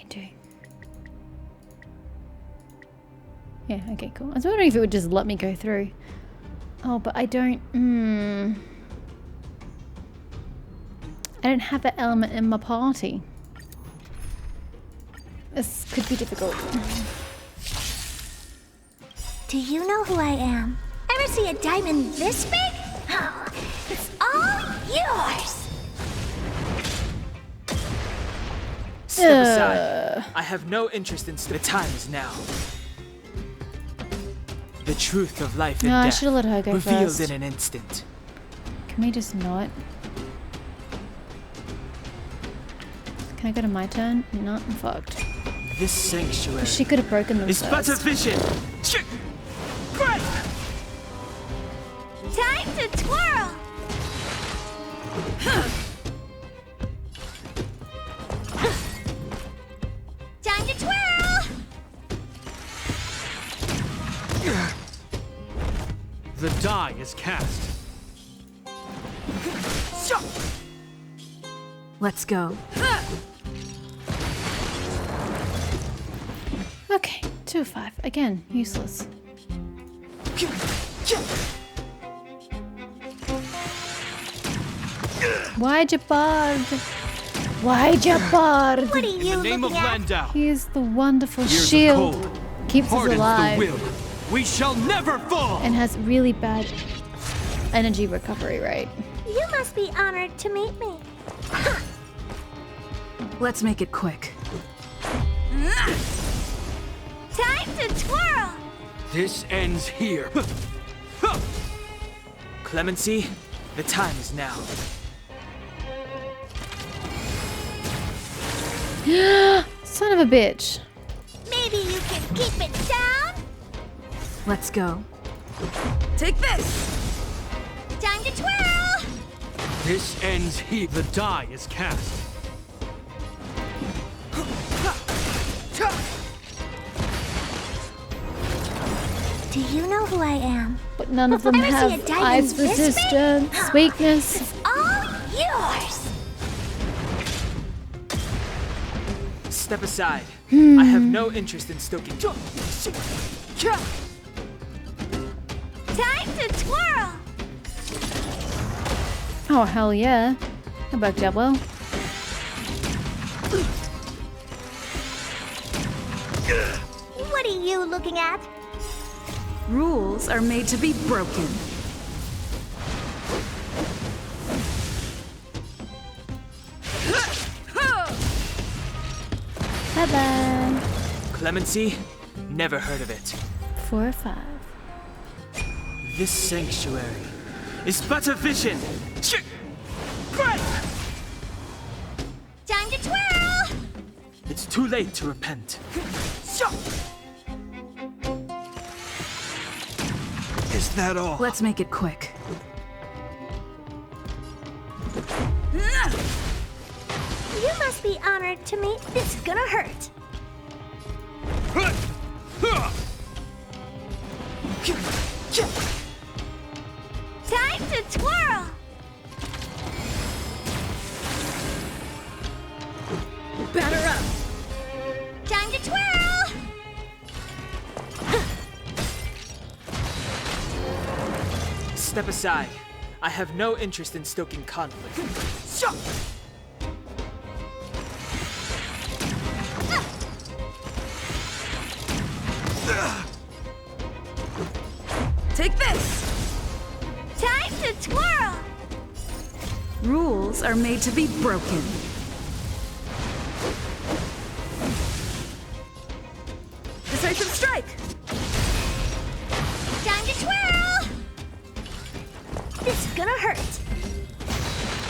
do? Yeah, okay, cool. I was wondering if it would just let me go through. Oh, but I don't... I don't have that element in my party. This could be difficult. Do you know who I am? Ever see a diamond this big? Oh, it's all yours! Step aside. I have no interest in the time is now. The truth of life and No, I death should've let her go revealed first. in an instant. Can we just not? Can I go to my turn? No, I'm fucked. This sanctuary She could have broken them is but a first. vision. Time to twirl! Time to twirl! The die is cast. Let's go. Okay, 2 of 5. Again, useless. Why'd you bard? Why'd you bard? What are In you the name of looking at? Landau, He is the wonderful years shield. of cold Keeps us hardens alive. the will. We shall never fall. And has really bad energy recovery rate. You must be honored to meet me. Let's make it quick. Time to twirl! This ends here. Clemency, the time is now. Son of a bitch. Maybe you can keep it down? Let's go. Take this! Time to twirl! This ends here. The die is cast. Do you know who I am? But none of them Ever see a have diamond ice this big? resistance, weakness. It's all yours! Step aside. I have no interest in stoking. Time to twirl! Oh, hell yeah. That worked out well. What are you looking at? Rules are made to be broken. Bye-bye. Clemency, never heard of it. 4 of 5. This sanctuary is but a vision. Time to twirl! It's too late to repent. Is that all? Let's make it quick. You must be honored to meet. This is gonna hurt. Time to twirl! Batter up! Time to twirl! Step aside. I have no interest in stoking conflict. Take this! Time to twirl! Rules are made to be broken. Decisive strike! Time to twirl! This is gonna hurt.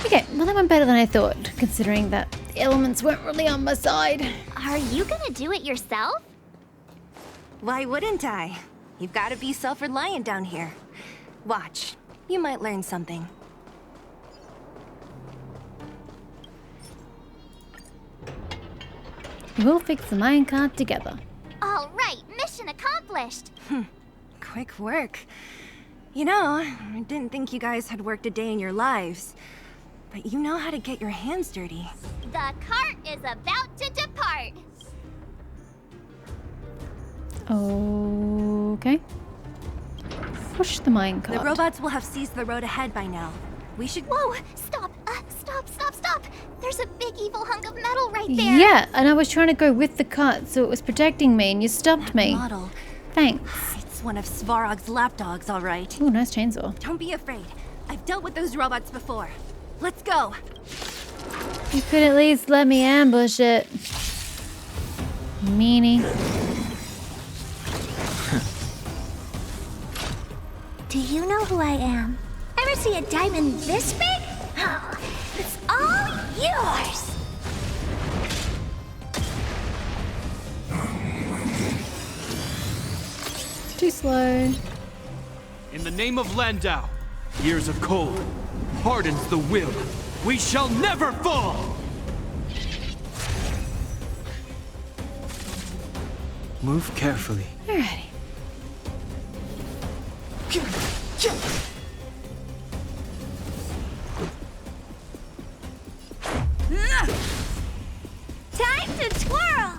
Okay, well that went better than I thought, considering that the elements weren't really on my side. Are you gonna do it yourself? Why wouldn't I? You've got to be self-reliant down here. Watch. You might learn something. We'll fix the minecart together. All right, mission accomplished. Quick work. You know, I didn't think you guys had worked a day in your lives. But you know how to get your hands dirty. The cart is about to depart. Okay. Push the minecart. The robots will have seized the road ahead by now. We should. Whoa! Stop! Stop! There's a big evil hunk of metal right there. Yeah, and I was trying to go with the cart, so it was protecting me, and you stopped me. Model. Thanks. It's one of Svarog's lapdogs, all right. Ooh, nice chainsaw. Don't be afraid. I've dealt with those robots before. Let's go. You could at least let me ambush it. Meanie. Do you know who I am? Ever see a diamond this big? Oh, it's all yours. Too slow. In the name of Landau, years of cold hardens the will. We shall never fall! Move carefully. Alrighty. Time to twirl.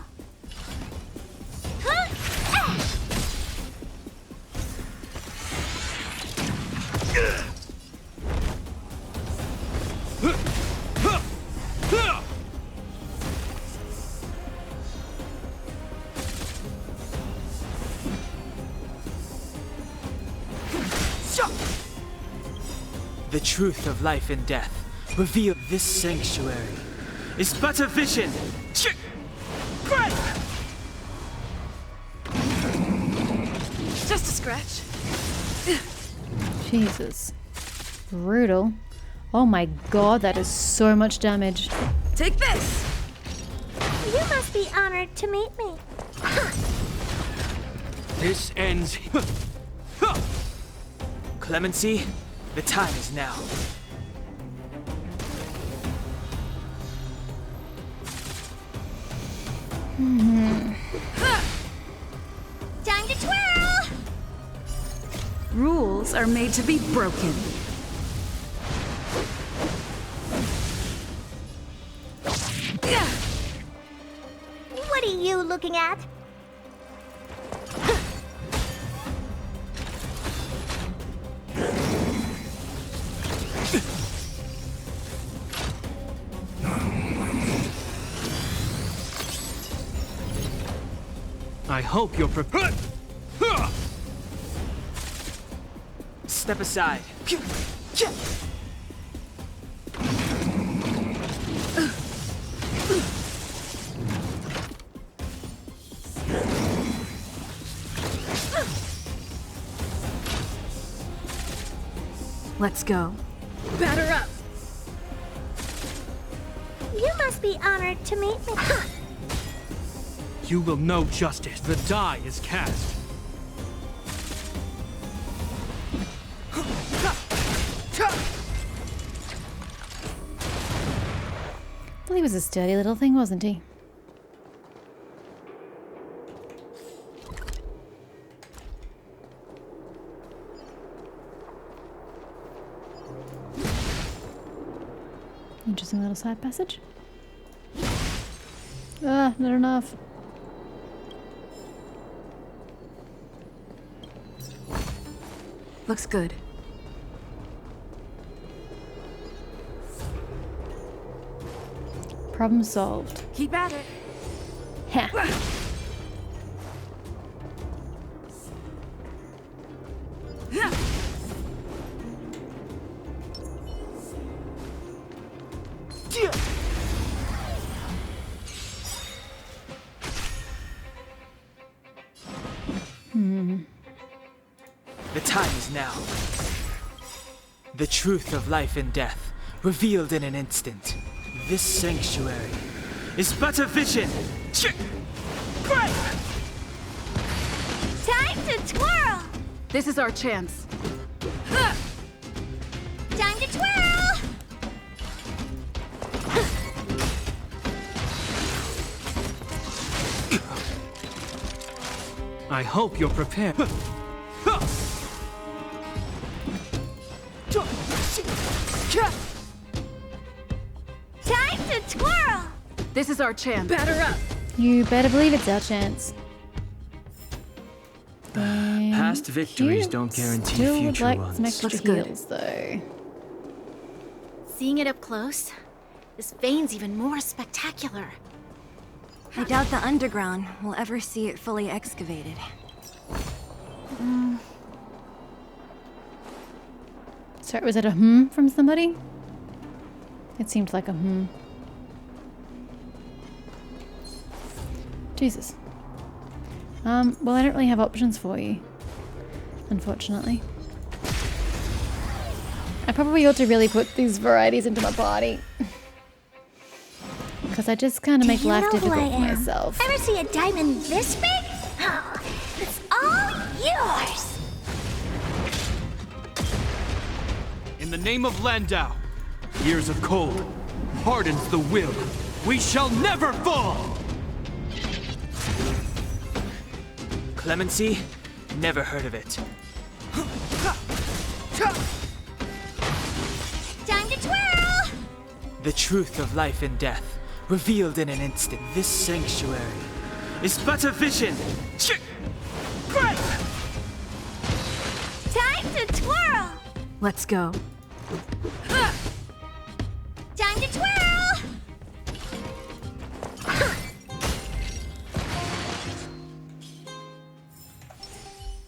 The truth of life and death reveal this sanctuary is but a vision. Just a scratch. Jesus. Brutal. Oh my god, that is so much damage. Take this. You must be honored to meet me. This ends. Clemency, the time is now. Time to twirl. Rules are made to be broken. What are you looking at? I hope you're prepared. Step aside. Let's go. Batter up. You must be honored to meet me. You will know justice. The die is cast. Well, he was a sturdy little thing, wasn't he? Interesting little side passage. Ah, not enough. Looks good. Problem solved. Keep at it. Ha. The time is now. The truth of life and death revealed in an instant. This sanctuary is but a vision. Time to twirl. This is our chance. Time to twirl. I hope you're prepared. Time to twirl. This is our chance. Batter up. You better believe it's our chance. Past victories Cute. don't guarantee Still would future like ones. some extra Looks good. heals, though. Seeing it up close, this vein's even more spectacular. I doubt the underground will ever see it fully excavated. Sorry, was it a hmm from somebody? It seemed like a hmm. Jesus. Well, I don't really have options for you, unfortunately. I probably ought to really put these varieties into my party. Because I just kind of make life difficult for myself. Ever see a diamond this big? Oh, it's all yours! In the name of Landau, years of cold hardens the will. We shall never fall! Clemency? Never heard of it. Time to twirl! The truth of life and death, revealed in an instant. This sanctuary is but a vision. Time to twirl! Let's go. Time to twirl!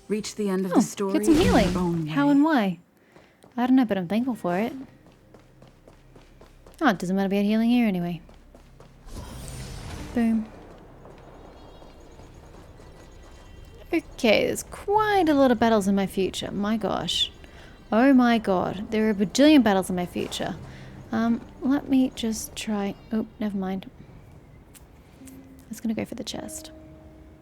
Reach the end of the story. Get some in your healing. own How way. and why? I don't know, but I'm thankful for it. Oh, it doesn't matter about healing here anyway. Boom. Okay, there's quite a lot of battles in my future. My gosh. Oh my god. There are a bajillion battles in my future. Let me just try... Oh, never mind. I was gonna go for the chest.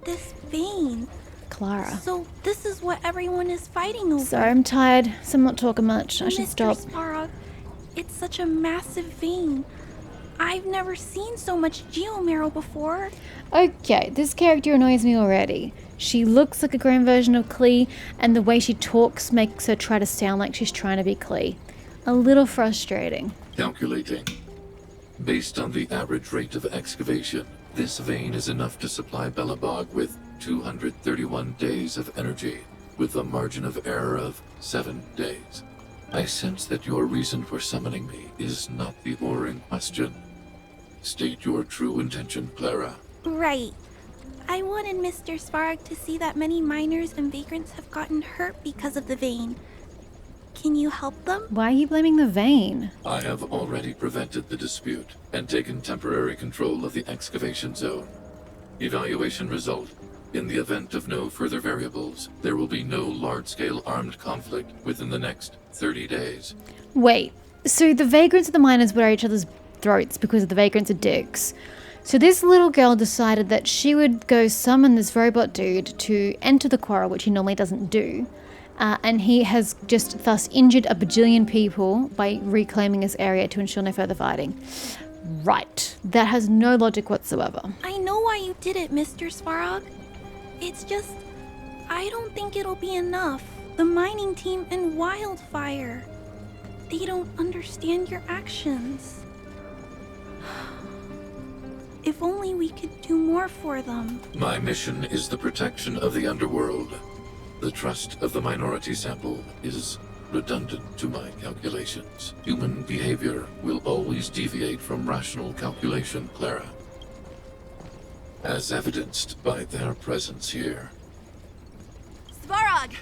This vein. Clara. So this is what everyone is fighting over. Sorry, I'm tired, so I'm not talking much. I should Mr. stop. Sparrow, it's such a massive vein. I've never seen so much geomarrow before. Okay, this character annoys me already. She looks like a grown version of Klee, and the way she talks makes her try to sound like she's trying to be Klee. A little frustrating. Calculating. Based on the average rate of excavation, this vein is enough to supply Belobog with 231 days of energy, with a margin of error of 7 days. I sense that your reason for summoning me is not the ore in question. State your true intention, Clara. Right. I wanted Mr. Svarog to see that many miners and vagrants have gotten hurt because of the vein. Can you help them? Why are you blaming the vein? I have already prevented the dispute and taken temporary control of the excavation zone. Evaluation result. In the event of no further variables, there will be no large-scale armed conflict within the next 30 days. Wait, so the vagrants and the miners were at each other's throats because the vagrants are dicks. So this little girl decided that she would go summon this robot dude to enter the quarrel, which he normally doesn't do. And he has just thus injured a bajillion people by reclaiming this area to ensure no further fighting. Right. That has no logic whatsoever. I know why you did it, Mr. Svarog. It's just, I don't think it'll be enough. The mining team and Wildfire. They don't understand your actions. If only we could do more for them. My mission is the protection of the underworld. The trust of the minority sample is redundant to my calculations. Human behavior will always deviate from rational calculation, Clara. As evidenced by their presence here. Svarog!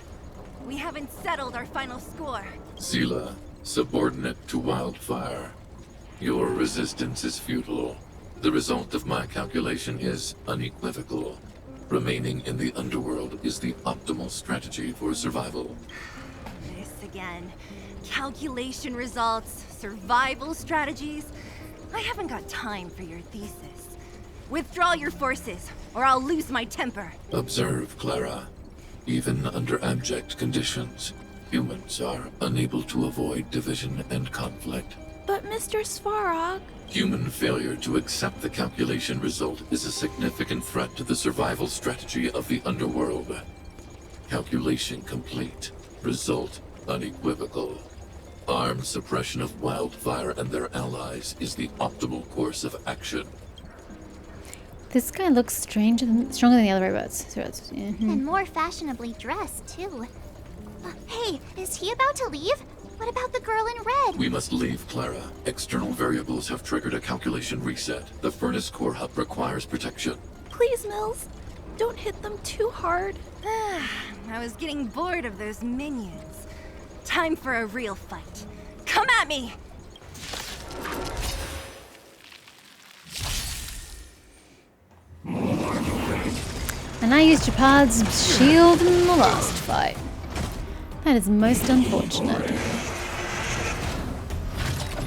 We haven't settled our final score. Zila, subordinate to Wildfire. Your resistance is futile. The result of my calculation is unequivocal. Remaining in the underworld is the optimal strategy for survival. This again. Calculation results, survival strategies. I haven't got time for your thesis. Withdraw your forces, or I'll lose my temper. Observe, Clara. Even under abject conditions, humans are unable to avoid division and conflict. But Mr. Svarog... Human failure to accept the calculation result is a significant threat to the survival strategy of the underworld. Calculation complete. Result unequivocal. Armed suppression of Wildfire and their allies is the optimal course of action. This guy looks stronger than the other robots. So it's, And more fashionably dressed, too. Hey, is he about to leave? What about the girl in red? We must leave, Clara. External variables have triggered a calculation reset. The furnace core hub requires protection. Please, Mills, don't hit them too hard. I was getting bored of those minions. Time for a real fight. Come at me! And I used Japard's shield in the last fight. That is most unfortunate.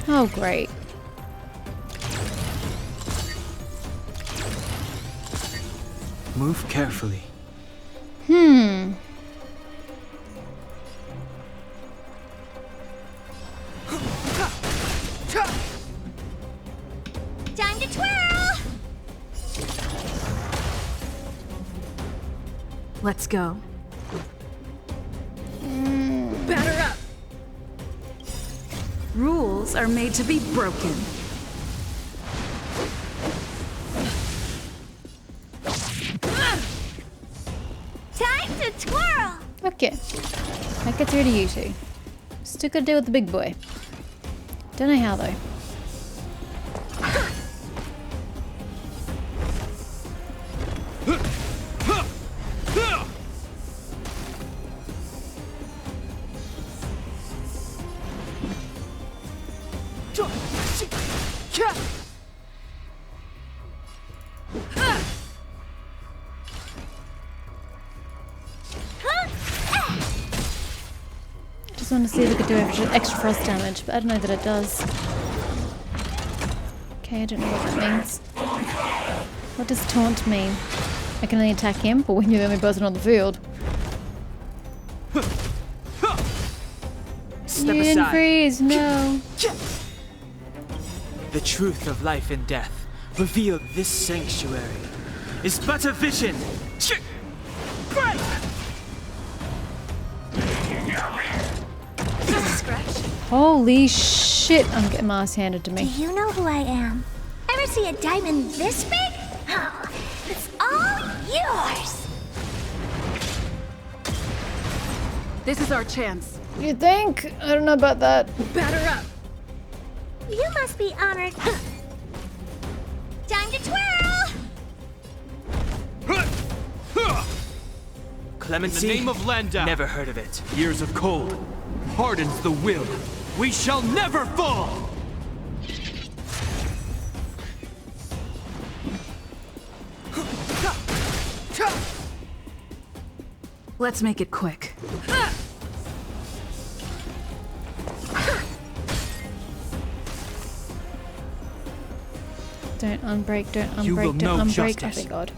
Oh, great. Move carefully. Time to twirl! Let's go. Batter up! Rules are made to be broken. Time to twirl! Okay. I get through to you two. Still gotta deal with the big boy. Don't know how though. Just want to see if it could do extra frost damage, but I don't know that it does. Okay, I don't know what that means. What does taunt mean? I can only attack him, but when you're the only person on the field. Step You didn't aside. freeze, no. The truth of life and death revealed this sanctuary is but a vision. Break! Holy shit, I'm getting my ass handed to Do me. you know who I am? Ever see a diamond this big? Oh, it's all yours! This is our chance. You think? I don't know about that. Batter up! You must be honored. Time to twirl! Clemency? In the name of Landau. Never heard of it. Years of cold hardens the will. We shall never fall! Let's make it quick. Don't unbreak, don't You will unbreak, know don't unbreak. Oh, justice. thank God.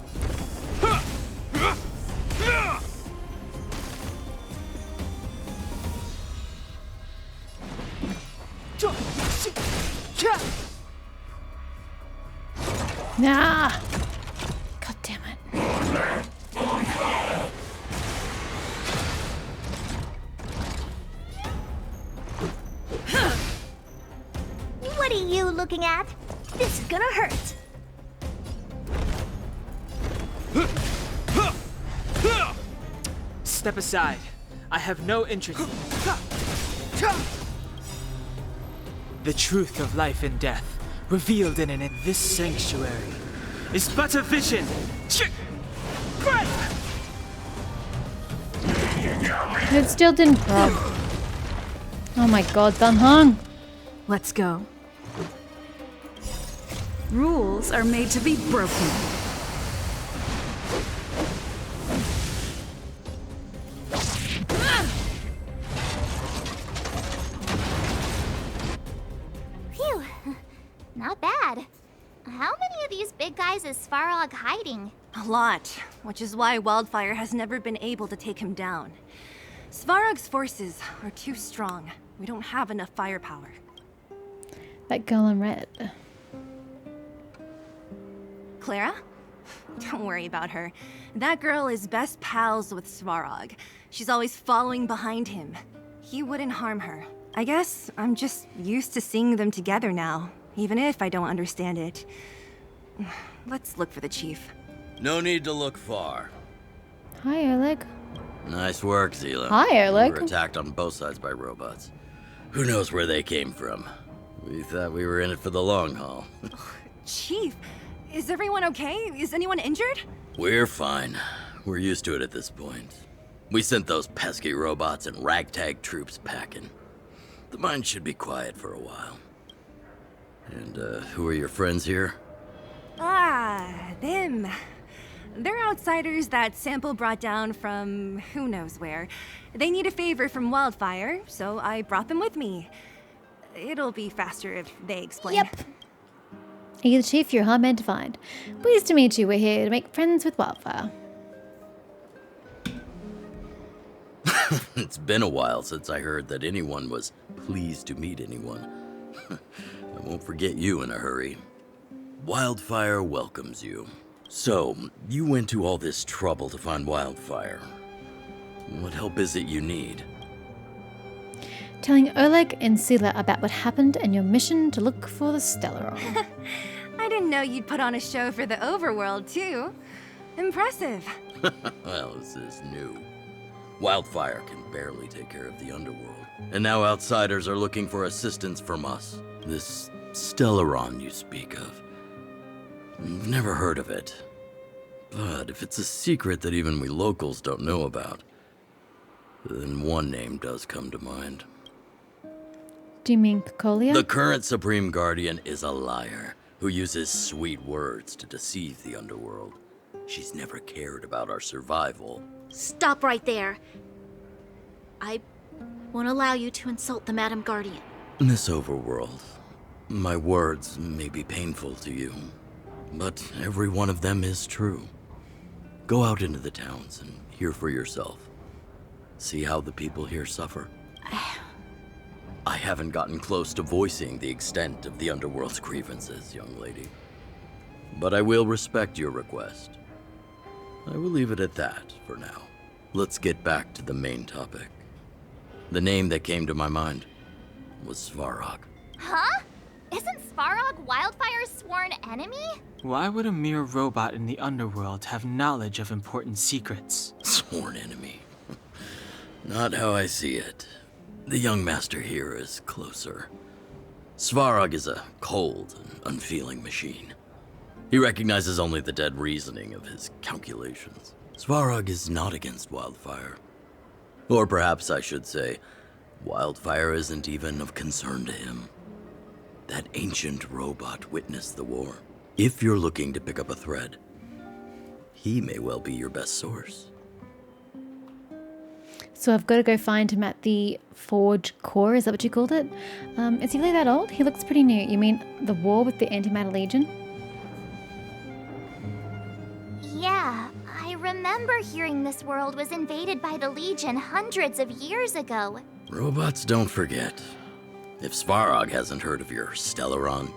Nah! God damn it. What are you looking at? This is gonna hurt. Step aside. I have no interest. The truth of life and death, revealed in this sanctuary, is but a vision. Break! It still didn't proc. Oh my God, Danhong. Let's go. Rules are made to be broken. Phew. Not bad. How many of these big guys is Svarog hiding? A lot, which is why Wildfire has never been able to take him down. Svarog's forces are too strong. We don't have enough firepower. That girl in red. Clara? Don't worry about her. That girl is best pals with Svarog. She's always following behind him. He wouldn't harm her. I guess I'm just used to seeing them together now, even if I don't understand it. Let's look for the chief. No need to look far. Hi, Oleg. Nice work, Zila. Hi, Oleg. We were attacked on both sides by robots. Who knows where they came from? We thought we were in it for the long haul. Chief, is everyone okay? Is anyone injured? We're fine. We're used to it at this point. We sent those pesky robots and ragtag troops packing. The mine should be quiet for a while. And, who are your friends here? Them. They're outsiders that Sample brought down from who knows where. They need a favor from Wildfire, so I brought them with me. It'll be faster if they explain. Yep. Are you the chief? You're a hard man to find. Pleased to meet you. We're here to make friends with Wildfire. It's been a while since I heard that anyone was pleased to meet anyone. I won't forget you in a hurry. Wildfire welcomes you. So, you went to all this trouble to find Wildfire. What help is it you need? Telling Oleg and Sila about what happened and your mission to look for the Stellaron. I didn't know you'd put on a show for the overworld, too. Impressive. Well, this is new. Wildfire can barely take care of the underworld. And now outsiders are looking for assistance from us. This Stellaron you speak of. I've never heard of it. But if it's a secret that even we locals don't know about, then one name does come to mind. Do you mean Kokolia? The current Supreme Guardian is a liar who uses sweet words to deceive the underworld. She's never cared about our survival. Stop right there. I won't allow you to insult the Madam Guardian. Miss Overworld, my words may be painful to you, but every one of them is true. Go out into the towns and hear for yourself. See how the people here suffer. I haven't gotten close to voicing the extent of the underworld's grievances, young lady. But I will respect your request. I will leave it at that for now. Let's get back to the main topic. The name that came to my mind was Svarog. Huh? Isn't Svarog Wildfire's sworn enemy? Why would a mere robot in the underworld have knowledge of important secrets? Sworn enemy. Not how I see it. The young master here is closer. Svarog is a cold and unfeeling machine. He recognizes only the dead reasoning of his calculations. Svarog is not against Wildfire. Or perhaps I should say, Wildfire isn't even of concern to him. That ancient robot witnessed the war. If you're looking to pick up a thread, he may well be your best source. So I've got to go find him at the Forge Core, is that what you called it? Is he really that old? He looks pretty new. You mean the war with the Antimatter Legion? Yeah, I remember hearing this world was invaded by the Legion hundreds of years ago. Robots don't forget. If Svarog hasn't heard of your Stellaron,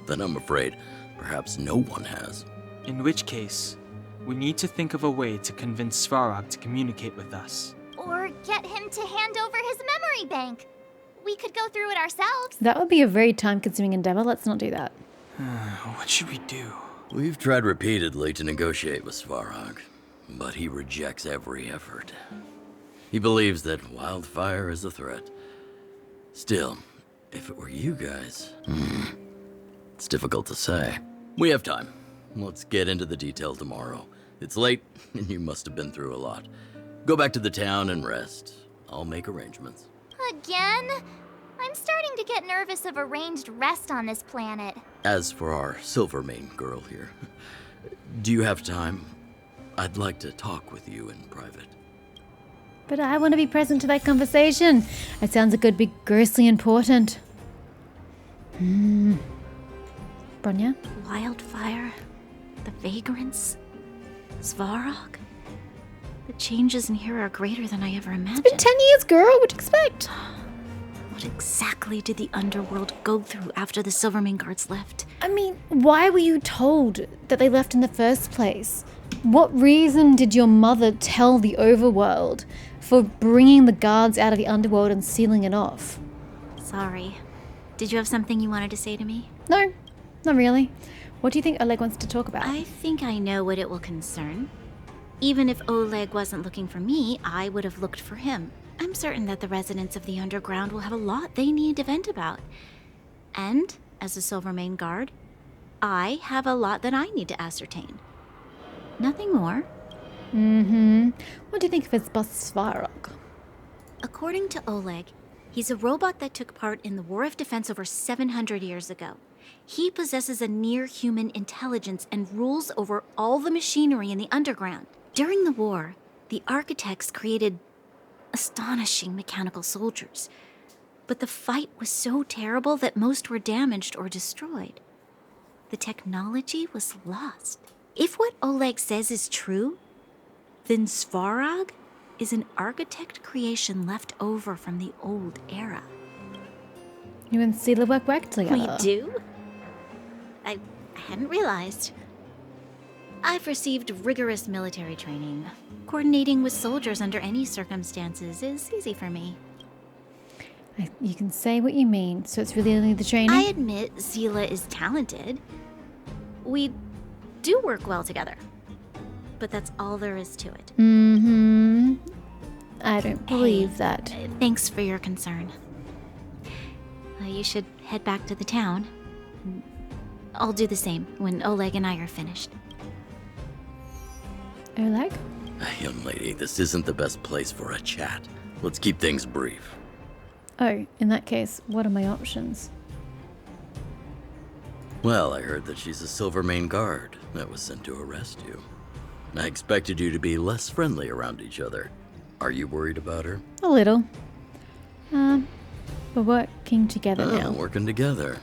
then I'm afraid perhaps no one has. In which case, we need to think of a way to convince Svarog to communicate with us. Or get him to hand over his memory bank. We could go through it ourselves. That would be a very time-consuming endeavor. Let's not do that. What should we do? We've tried repeatedly to negotiate with Svarog, but he rejects every effort. He believes that Wildfire is a threat. Still, if it were you guys, it's difficult to say. We have time. Let's get into the detail tomorrow. It's late, and you must have been through a lot. Go back to the town and rest. I'll make arrangements. Again? I'm starting to get nervous of arranged rest on this planet. As for our Silvermane girl here, do you have time? I'd like to talk with you in private. But I want to be present to that conversation. It sounds like it could be grossly important. Bronya? Wildfire, the vagrants, Svarog. The changes in here are greater than I ever imagined. It's been 10 years, girl. What'd you expect? What exactly did the underworld go through after the Silvermane guards left? I mean, why were you told that they left in the first place? What reason did your mother tell the overworld for bringing the guards out of the underworld and sealing it off? Sorry. Did you have something you wanted to say to me? No, not really. What do you think Oleg wants to talk about? I think I know what it will concern. Even if Oleg wasn't looking for me, I would have looked for him. I'm certain that the residents of the underground will have a lot they need to vent about. And, as a Silvermane guard, I have a lot that I need to ascertain. Nothing more. What do you think of his boss Svarog? According to Oleg, he's a robot that took part in the War of Defense over 700 years ago. He possesses a near-human intelligence and rules over all the machinery in the underground. During the war, the architects created astonishing mechanical soldiers. But the fight was so terrible that most were damaged or destroyed. The technology was lost. If what Oleg says is true, then Svarog is an architect creation left over from the old era. You and Sela work together. We do? I hadn't realized. I've received rigorous military training. Coordinating with soldiers under any circumstances is easy for me. You can say what you mean, so it's really only the training? I admit Zila is talented. We do work well together. But that's all there is to it. I don't believe that. Thanks for your concern. You should head back to the town. I'll do the same when Oleg and I are finished. Oleg? Young lady, this isn't the best place for a chat. Let's keep things brief. Oh, in that case, what are my options? Well, I heard that she's a Silvermane guard that was sent to arrest you. I expected you to be less friendly around each other. Are you worried about her? A little. We're working together now. Working together.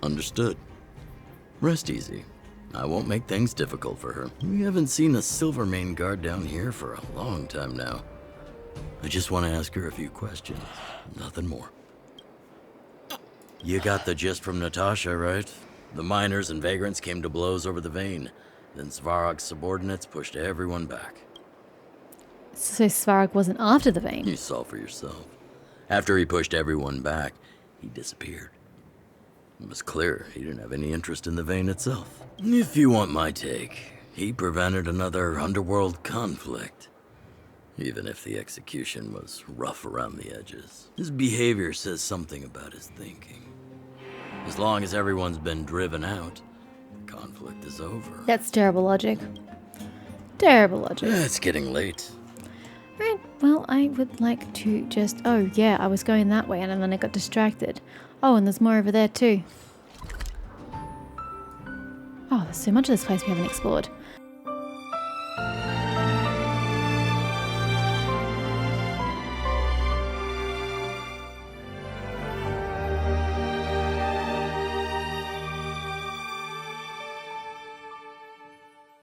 Understood. Rest easy. I won't make things difficult for her. We haven't seen a Silvermane guard down here for a long time now. I just want to ask her a few questions. Nothing more. You got the gist from Natasha, right? The miners and vagrants came to blows over the vein. Then Svarog's subordinates pushed everyone back. So Svarog wasn't after the vein? You saw for yourself. After he pushed everyone back, he disappeared. It was clear he didn't have any interest in the vein itself. If you want my take, he prevented another underworld conflict. Even if the execution was rough around the edges. His behavior says something about his thinking. As long as everyone's been driven out, the conflict is over. That's terrible logic. Terrible logic. It's getting late. Right, well, I would like to just... Oh, yeah, I was going that way and then I got distracted. Oh, and there's more over there too. Oh, there's so much of this place we haven't explored.